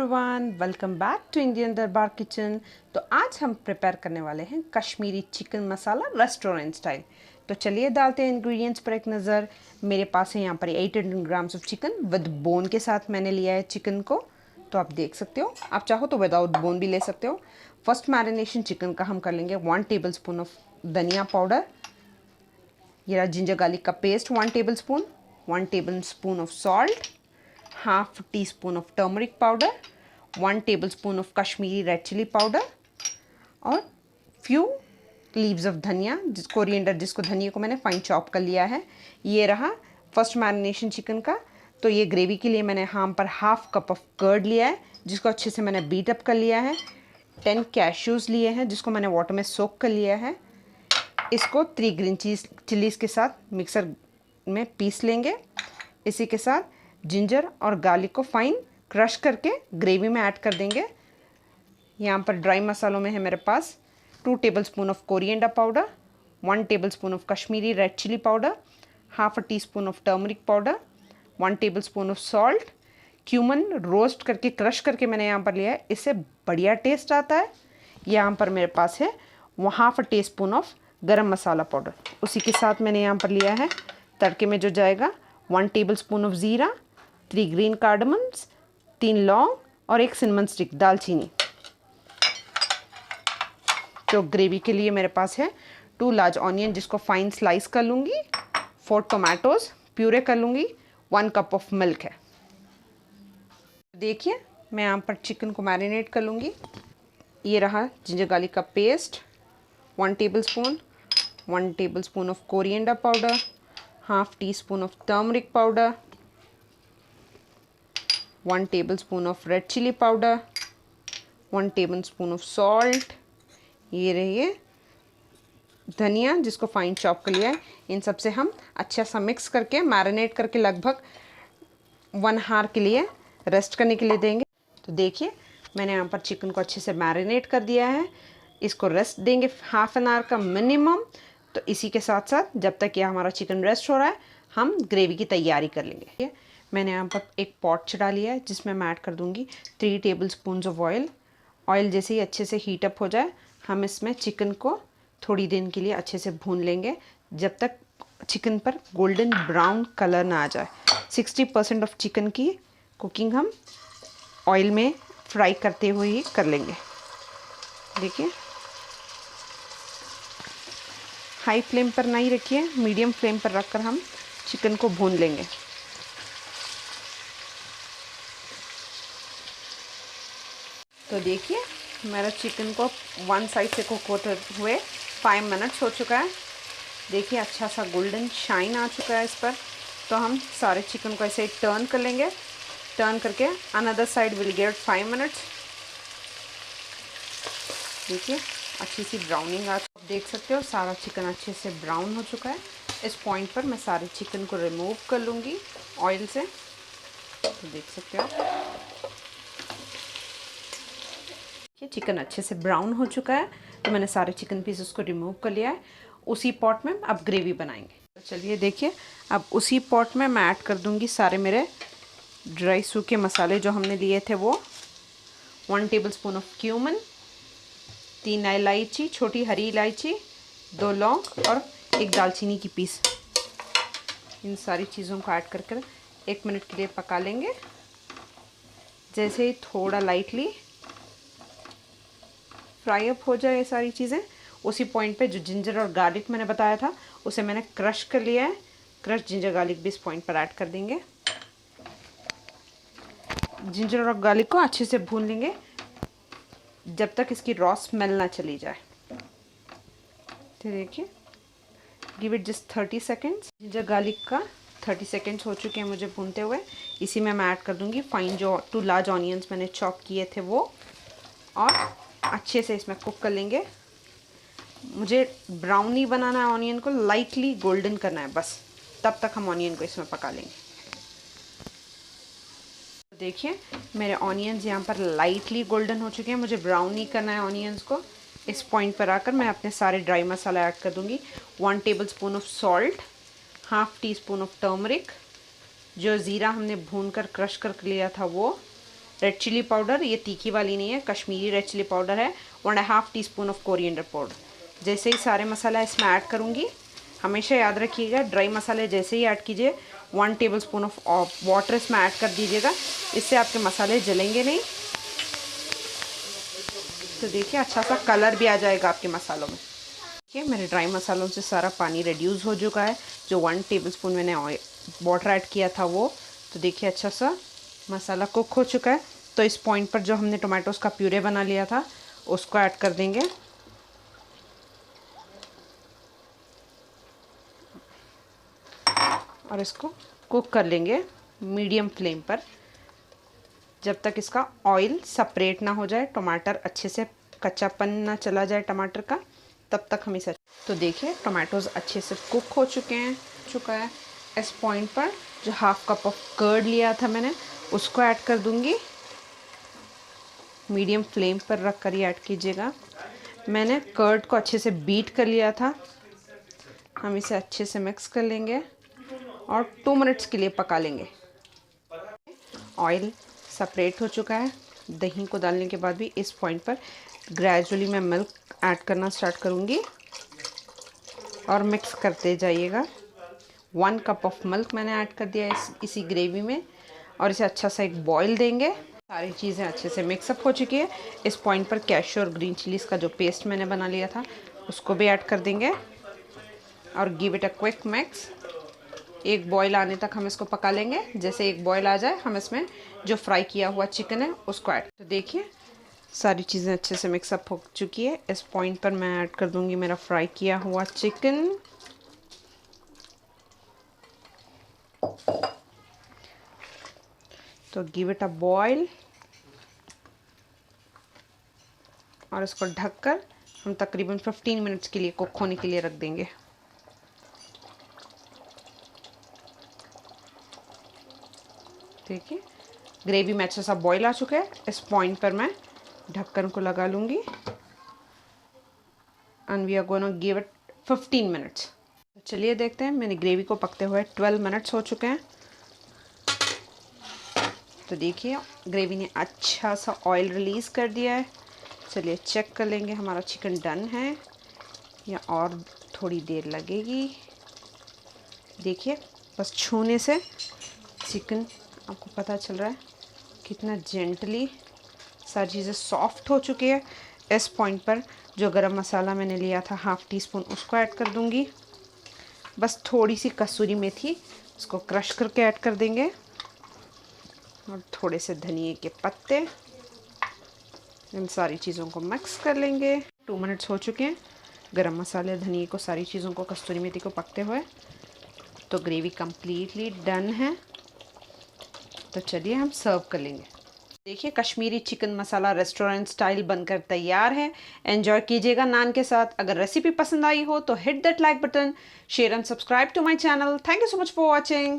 Everyone, welcome back to Indian Darbar kitchen. तो आज हम प्रिपेयर करने वाले हैं Kashmiri chicken masala restaurant style. तो चलिए डालते हैं इंग्रेडिएंट्स पर एक नज़र। मेरे पास है यहाँ पर 800 grams of chicken with bone के साथ मैंने लिया है चिकन को। तो आप देख सकते हो, आप चाहो तो विदाउट बोन भी ले सकते हो। फर्स्ट मैरिनेशन चिकन का हम कर लेंगे 1 टेबल स्पून ऑफ धनिया पाउडर, ये जिंजर गार्लिक का paste 1 tablespoon, 1 tablespoon of salt, half teaspoon of turmeric powder, 1 tablespoon of Kashmiri red chilli powder और फ्यू लीव्स ऑफ धनिया, coriander, जिसको धनिया को मैंने फाइन चॉप कर लिया है। ये रहा फर्स्ट मैरिनेशन चिकन का। तो ये ग्रेवी के लिए मैंने यहाँ पर हाफ कप ऑफ कर्ड लिया है, जिसको अच्छे से मैंने बीट अप कर लिया है। 10 कैश्यूज़ लिए हैं, जिसको मैंने वाटर में सोक कर लिया है। इसको 3 ग्रीन चिलीज़ के साथ मिक्सर में पीस लेंगे। इसी के साथ जिंजर और गार्लिक को फाइन क्रश करके ग्रेवी में ऐड कर देंगे। यहाँ पर ड्राई मसालों में है मेरे पास 2 tablespoon of coriander powder, 1 tablespoon of Kashmiri red chilli powder, half teaspoon of turmeric powder, 1 tablespoon of salt, cumin roast करके क्रश करके मैंने यहाँ पर लिया है, इससे बढ़िया टेस्ट आता है। यहाँ पर मेरे पास है हाफ टी स्पून ऑफ गरम मसाला पाउडर, उसी के साथ मैंने यहाँ पर लिया है तड़के में जो जाएगा 1 टेबल स्पून ऑफ ज़ीरा, 3 ग्रीन कार्डमम्स, 3 लौंग और 1 सिनेमन स्टिक दालचीनी। तो ग्रेवी के लिए मेरे पास है 2 लार्ज ऑनियन, जिसको फाइन स्लाइस कर लूँगी, 4 टोमेटोज़ प्यूरे कर लूँगी, 1 कप ऑफ मिल्क है। देखिए मैं यहाँ पर चिकन को मैरिनेट कर लूँगी। ये रहा जिंजर गार्लिक का paste 1 tablespoon, 1 tablespoon of coriander powder, half teaspoon of turmeric powder, 1 tablespoon of red chilli powder, 1 tablespoon of salt, ये रहिए धनिया जिसको फाइन चॉप कर लिया है। इन सब से हम अच्छा सा मिक्स करके मैरिनेट करके लगभग 1 आवर के लिए रेस्ट करने के लिए देंगे। तो देखिए मैंने यहाँ पर चिकन को अच्छे से मैरिनेट कर दिया है, इसको रेस्ट देंगे हाफ एन आवर का मिनिमम। तो इसी के साथ साथ जब तक ये हमारा चिकन रेस्ट हो रहा है, हम ग्रेवी की तैयारी कर लेंगे। मैंने यहाँ पर एक पॉट चढ़ा लिया है, जिसमें मैं ऐड कर दूँगी 3 table spoon of oil. Oil जैसे ही अच्छे से हीट अप हो जाए, हम इसमें चिकन को थोड़ी देर के लिए अच्छे से भून लेंगे, जब तक चिकन पर गोल्डन ब्राउन कलर ना आ जाए। 60% ऑफ चिकन की कुकिंग हम ऑयल में फ्राई करते हुए ही कर लेंगे। देखिए हाई फ्लेम पर नहीं रखिए, मीडियम फ्लेम पर रखकर हम चिकन को भून लेंगे। तो देखिए मेरा चिकन को 1 साइड से कुक होते हुए 5 मिनट्स हो चुका है। देखिए अच्छा सा गोल्डन शाइन आ चुका है इस पर। तो हम सारे चिकन को ऐसे ही टर्न कर लेंगे। टर्न करके another side will give 5 minutes. देखिए अच्छी सी ब्राउनिंग आ, देख सकते हो सारा चिकन अच्छे से ब्राउन हो चुका है। इस पॉइंट पर मैं सारे चिकन को रिमूव कर लूँगी ऑयल से। तो देख सकते हो कि चिकन अच्छे से ब्राउन हो चुका है। तो मैंने सारे चिकन पीसेस को रिमूव कर लिया है। उसी पॉट में अब ग्रेवी बनाएंगे। तो चलिए देखिए अब उसी पॉट में मैं ऐड कर दूंगी सारे मेरे ड्राई सूखे मसाले जो हमने लिए थे वो। 1 टेबल स्पून ऑफ क्यूमन, 3 इलायची, छोटी हरी इलायची, 2 लौंग और 1 दालचीनी की पीस। इन सारी चीज़ों को ऐड कर 1 मिनट के लिए पका लेंगे। जैसे ही थोड़ा लाइटली फ्राई अप हो जाए ये सारी चीज़ें, उसी पॉइंट पे जो जिंजर और गार्लिक मैंने बताया था उसे मैंने क्रश कर लिया है। क्रश जिंजर गार्लिक भी इस पॉइंट पर ऐड कर देंगे। जिंजर और गार्लिक को अच्छे से भून लेंगे जब तक इसकी रॉ स्मेल ना चली जाए। तो देखिए give it just 30 seconds. Ginger garlic का 30 सेकेंड्स हो चुके हैं मुझे भूनते हुए। इसी में मैं ऐड कर दूंगी फाइन जो 2 लार्ज ऑनियंस मैंने चॉप किए थे वो, और अच्छे से इसमें कुक कर लेंगे। मुझे ब्राउन नहीं बनाना है, ऑनियन को लाइटली गोल्डन करना है बस, तब तक हम ऑनियन को इसमें पका लेंगे। तो देखिए मेरे ऑनियंस यहाँ पर लाइटली गोल्डन हो चुके हैं, मुझे ब्राउन नहीं करना है ऑनियंस को। इस पॉइंट पर आकर मैं अपने सारे ड्राई मसाला ऐड कर दूँगी। 1 tablespoon of salt, half teaspoon of turmeric, जो ज़ीरा हमने भून कर क्रश कर लिया था वो, रेड चिली पाउडर, ये तीखी वाली नहीं है, कश्मीरी रेड चिली पाउडर है। 1.5 टीस्पून ऑफ कोरिएंडर पाउडर। जैसे ही सारे मसाला इसमें ऐड करूँगी, हमेशा याद रखिएगा ड्राई मसाले जैसे ही ऐड कीजिए 1 टेबलस्पून ऑफ वाटर इसमें ऐड कर दीजिएगा, इससे आपके मसाले जलेंगे नहीं। तो देखिए अच्छा सा कलर भी आ जाएगा आपके मसालों में। देखिए मेरे ड्राई मसालों से सारा पानी रिड्यूस हो चुका है, जो 1 टेबलस्पून मैंने वाटर ऐड किया था वो। तो देखिए अच्छा सा मसाला कुक हो चुका है। तो इस पॉइंट पर जो हमने टोमेटोज़ का प्यूरे बना लिया था उसको ऐड कर देंगे और इसको कुक कर लेंगे मीडियम फ्लेम पर, जब तक इसका ऑयल सेपरेट ना हो जाए, टमाटर अच्छे से कच्चापन ना चला जाए टमाटर का, तब तक हम इसे। तो देखिए टमाटोज़ अच्छे से कुक हो चुका है। इस पॉइंट पर जो हाफ कप ऑफ कर्ड लिया था मैंने उसको ऐड कर दूंगी। मीडियम फ्लेम पर रख कर ही ऐड कीजिएगा। मैंने कर्ड को अच्छे से बीट कर लिया था। हम इसे अच्छे से मिक्स कर लेंगे और 2 मिनट्स के लिए पका लेंगे। ऑयल सेपरेट हो चुका है। दही को डालने के बाद भी इस पॉइंट पर ग्रेजुअली मैं मिल्क ऐड करना स्टार्ट करूँगी और मिक्स करते जाइएगा। 1 कप ऑफ मिल्क मैंने ऐड कर दिया इसी ग्रेवी में और इसे अच्छा सा एक बॉईल देंगे। सारी चीज़ें अच्छे से मिक्सअप हो चुकी है। इस पॉइंट पर कैश्यू और ग्रीन चिलीज़ का जो पेस्ट मैंने बना लिया था उसको भी ऐड कर देंगे और give it a quick mix. एक बॉईल आने तक हम इसको पका लेंगे। जैसे एक बॉईल आ जाए हम इसमें जो फ्राई किया हुआ चिकन है उसको ऐड। तो देखिए सारी चीज़ें अच्छे से मिक्सअप हो चुकी है। इस पॉइंट पर मैं ऐड कर दूंगी मेरा फ्राई किया हुआ चिकन। तो गिव इट अ बॉईल और इसको ढककर हम तकरीबन 15 मिनट्स के लिए कुक होने के लिए रख देंगे। देखिए ग्रेवी में अच्छा सा बॉईल आ चुका है। इस पॉइंट पर मैं ढक्कन को लगा लूँगी and we are gonna give it 15 minutes. चलिए देखते हैं, मैंने ग्रेवी को पकते हुए 12 मिनट्स हो चुके हैं। तो देखिए ग्रेवी ने अच्छा सा ऑयल रिलीज़ कर दिया है। चलिए चेक कर लेंगे हमारा चिकन डन है या और थोड़ी देर लगेगी। देखिए बस छूने से चिकन आपको पता चल रहा है कितना जेंटली सारी चीज़ें सॉफ्ट हो चुकी है। इस पॉइंट पर जो गरम मसाला मैंने लिया था 1/2 टीस्पून उसको ऐड कर दूंगी। बस थोड़ी सी कसूरी मेथी उसको क्रश करके ऐड कर देंगे और थोड़े से धनिए के पत्ते। इन सारी चीज़ों को मिक्स कर लेंगे। 2 मिनट्स हो चुके हैं गरम मसाले, धनिए को, सारी चीज़ों को, कस्तूरी मेथी को पकते हुए। तो ग्रेवी कम्प्लीटली डन है। तो चलिए हम सर्व कर लेंगे। देखिए Kashmiri chicken masala restaurant style बनकर तैयार है। एंजॉय कीजिएगा नान के साथ। अगर रेसिपी पसंद आई हो तो hit that like button, share and subscribe to my channel. Thank you so much for watching.